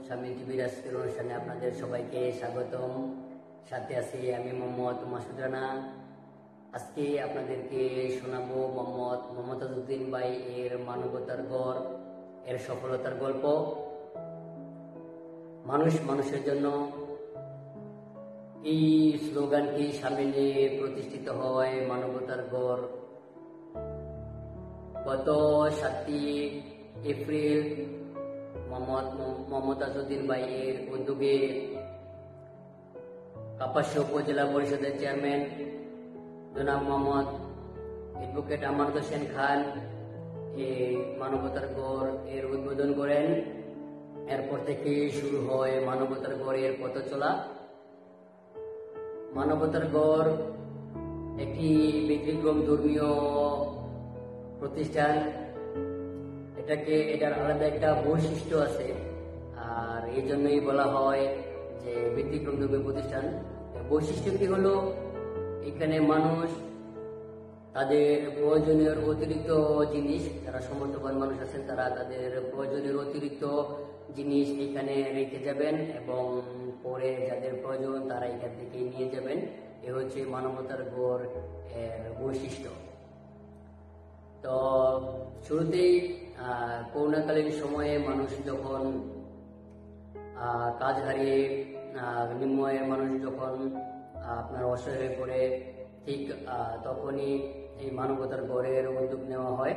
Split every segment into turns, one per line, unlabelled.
স্বামী টিভির আজকের অনুষ্ঠানে আপনাদের সবাইকে স্বাগতম। সাথে আছি আমি মোহাম্মদ মাসুদ রানা। আজকে আপনাদেরকে শোনাবো মোহাম্মদ মমতাজউদ্দিন ভাই এর মানবতার গড় এর সফলতার গল্প। মানুষ মানুষের জন্য এই স্লোগানটি সামনে নিয়ে প্রতিষ্ঠিত হয় মানবতার গড়। গত 7 এপ্রিল মমতাজউদ্দিন ভাই এর উদ্যোগে কাপাসিয়া উপজেলা পরিষদের চেয়ারম্যান জনাব মোহাম্মদ অ্যাডভোকেট আমানত হোসেন খান এই মানবতার গড় এর উদ্বোধন করেন। এরপর থেকে শুরু হয় মানবতার গড়ের পথ চলা। মানবতার গড় একটি ব্যতিক্রম ধর্মীয় প্রতিষ্ঠান। এটার আলাদা একটা বৈশিষ্ট্য আছে, আর এই জন্যই বলা হয় যে ব্যতিক্রম ধর্মীয় প্রতিষ্ঠান। বৈশিষ্ট্যটি হলো এখানে মানুষ তাদের প্রয়োজনীয় অতিরিক্ত জিনিস, যারা সমর্থবান মানুষ আছেন তারা তাদের প্রয়োজনীয় অতিরিক্ত জিনিস এখানে রেখে যাবেন এবং পরে যাদের প্রয়োজন তারা এখান থেকে নিয়ে যাবেন। এ হচ্ছে মানবতার গড় এর বৈশিষ্ট্য। তো শুরুতেই করোনাকালীন সময়ে মানুষ যখন কাজ হারিয়ে নিম্ন আয়ের মানুষ যখন আপনার অসহায় হয়ে পড়ে, ঠিক তখনই এই মানবতার গড়ের উদ্যোগ নেওয়া হয়।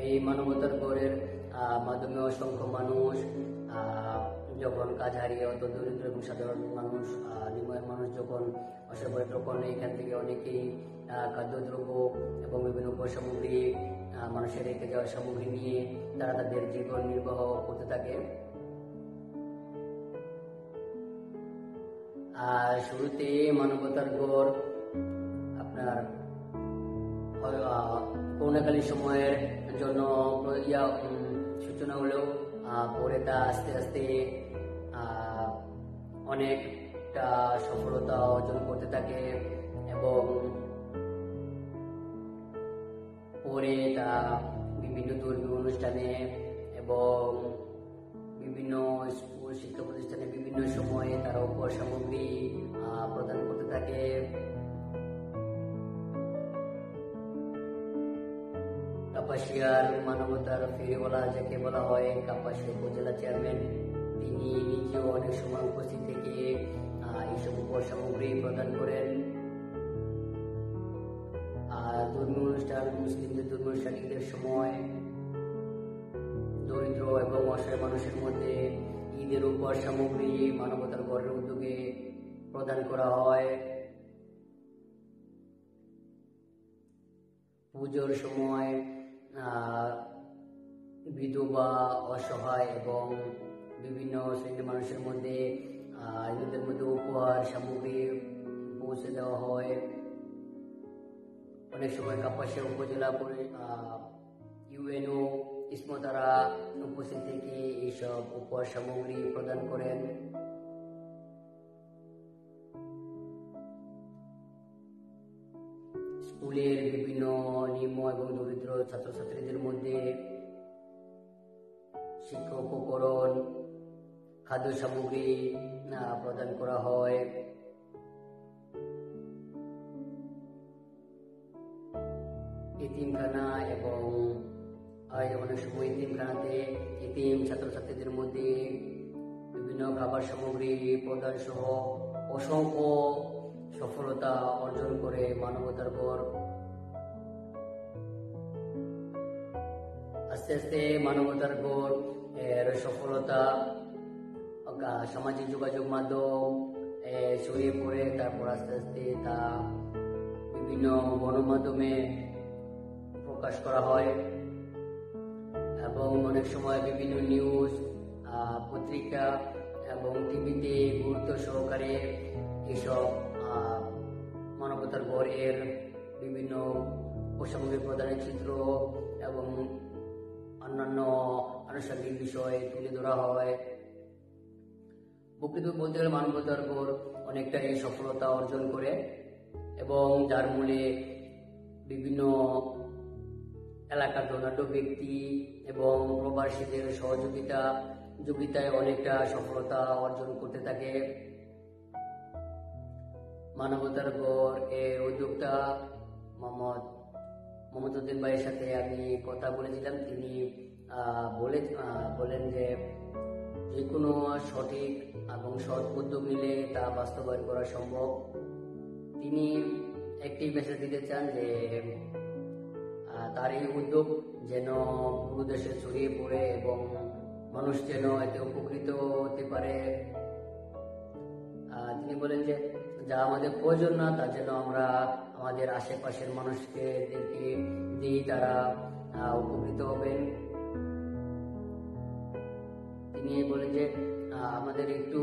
এই মানবতার গড়ের মাধ্যমে অসংখ্য মানুষ যখন কাজ হারিয়ে অত দরিদ্র এবং সাধারণ মানুষ নিম্নয়ের মানুষ যখন অসহায় পড়ে, তখন এখান থেকে অনেকেই খাদ্যদ্রব্য এবং বিভিন্ন উপসামগ্রী মানুষের রেখে যাওয়া সামগ্রী নিয়ে তারা তাদের জীবন নির্বাহ করতে থাকে। আর শুরুতে মানবতার গড় আপনার করোনাকালীন সময়ের জন্য সূচনা হলেও পরে তা আস্তে আস্তে অনেকটা সফলতা অর্জন করতে থাকে এবং পরে তা বিভিন্ন ধর্মীয় অনুষ্ঠানে এবং বিভিন্ন স্কুল শিক্ষা প্রতিষ্ঠানে বিভিন্ন সময়ে তারা উপহার সামগ্রী প্রদান করতে থাকে। কাপাসিয়ার মানবতার ফেরিওয়ালা যাকে বলা হয়, কাপাসিয়া উপজেলা চেয়ারম্যান, তিনি নিজেও অনেক সময় উপস্থিত থেকে এইসব উপহার সামগ্রী প্রদান করেন। আর ধর্মীয় অনুষ্ঠান, মুসলিমদের ধর্মীয় অনুষ্ঠান ঈদের সময় দরিদ্র এবং অসহায় মানুষের মধ্যে ঈদের উপহার সামগ্রী মানবতার গড়ের উদ্যোগে প্রদান করা হয়। পুজোর সময় বিধবা, অসহায় এবং বিভিন্ন শ্রেণীর মানুষের মধ্যে ঈদের মধ্যে উপহার সামগ্রী পৌঁছে দেওয়া হয়। অনেক সময় কাপাসিয়া উপজেলা ইউএনও ইসমতারা উপস্থিত থেকে এইসব উপহার সামগ্রী প্রদান করেন। স্কুলের বিভিন্ন নিম্ন এবং দরিদ্র ছাত্রছাত্রীদের মধ্যে শিক্ষা উপকরণ, খাদ্য সামগ্রী প্রদান করা হয়। এতিমখানা এবং অনেক সময় এতিমখানাতে এতিম ছাত্রছাত্রীদের মধ্যে বিভিন্ন খাবার সামগ্রী প্রদান সহ অসংখ্য সফলতা অর্জন করে মানবতার গড়। আস্তে আস্তে মানবতার গড় এর সফলতা সামাজিক যোগাযোগ মাধ্যম ছড়িয়ে পড়ে, তারপর আস্তে আস্তে তা বিভিন্ন গণমাধ্যমে প্রকাশ করা হয় এবং অনেক সময় বিভিন্ন নিউজ পত্রিকা এবং টিভিতে গুরুত্ব সহকারে এসব মানবতার গড়ের বিভিন্ন সামগ্রী প্রদানের চিত্র এবং অন্যান্য আনুষঙ্গিক বিষয় তুলে ধরা হয়। প্রকৃত বলতে গেলে মানবতার গড় অনেকটাই সফলতা অর্জন করে এবং যার মূলে বিভিন্ন এলাকার ধনাঢ্য ব্যক্তি এবং প্রবাসীদের যোগিতায় অনেকটা সফলতা অর্জন করতে থাকে। মানবতার গড় এর উদ্যোক্তা মোহাম্মদ উদ্দিন ভাইয়ের সাথে আমি কথা বলেছিলাম। তিনি বলেন যে কোনো সঠিক এবং সৎ উদ্যোগ নিলে তা বাস্তবায়ন করা সম্ভব। তিনি একটি মেসেজ দিতে চান যে তার এই উদ্যোগ যেন পুরো দেশে ছড়িয়ে পড়ে এবং মানুষ যেন এতে উপকৃত হতে পারে। তিনি বলেন যে যা আমাদের প্রয়োজন না তা যেন আমরা আমাদের আশেপাশের মানুষকে দিই, তারা উপকৃত হবেন। তিনি বলেন যে আমাদের একটু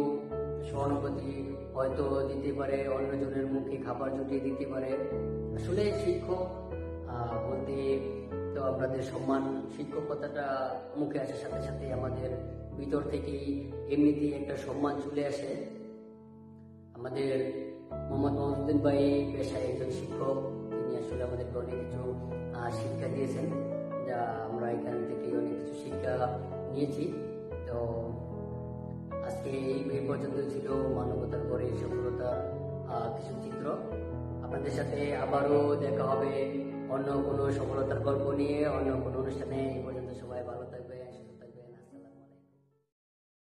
সহানুভূতি হয়তো দিতে পারে, অন্যজনের মুখে খাবার জুটিয়ে দিতে পারে। আসলে শিক্ষক বলতে তো আপনাদের সম্মান, শিক্ষকতাটা মুখে আসার সাথে সাথে আমাদের ভিতর থেকেই এমনিতেই একটা সম্মান চলে আসে। আমাদের মোহাম্মদ উদ্দিন ভাই পেশায় একজন শিক্ষক। তিনি আসলে আমাদেরকে অনেক কিছু শিক্ষা দিয়েছেন, যা আমরা এখান থেকে অনেক কিছু শিক্ষা নিয়েছি। তো আজকে এই পর্যন্ত ছিল মানবতার গড়ে সফলতার কিছু চিত্র। আপনাদের সাথে আবারও দেখা হবে অন্য কোনো সফলতার গল্প নিয়ে, অন্য কোনো অনুষ্ঠানে। এই পর্যন্ত সবাই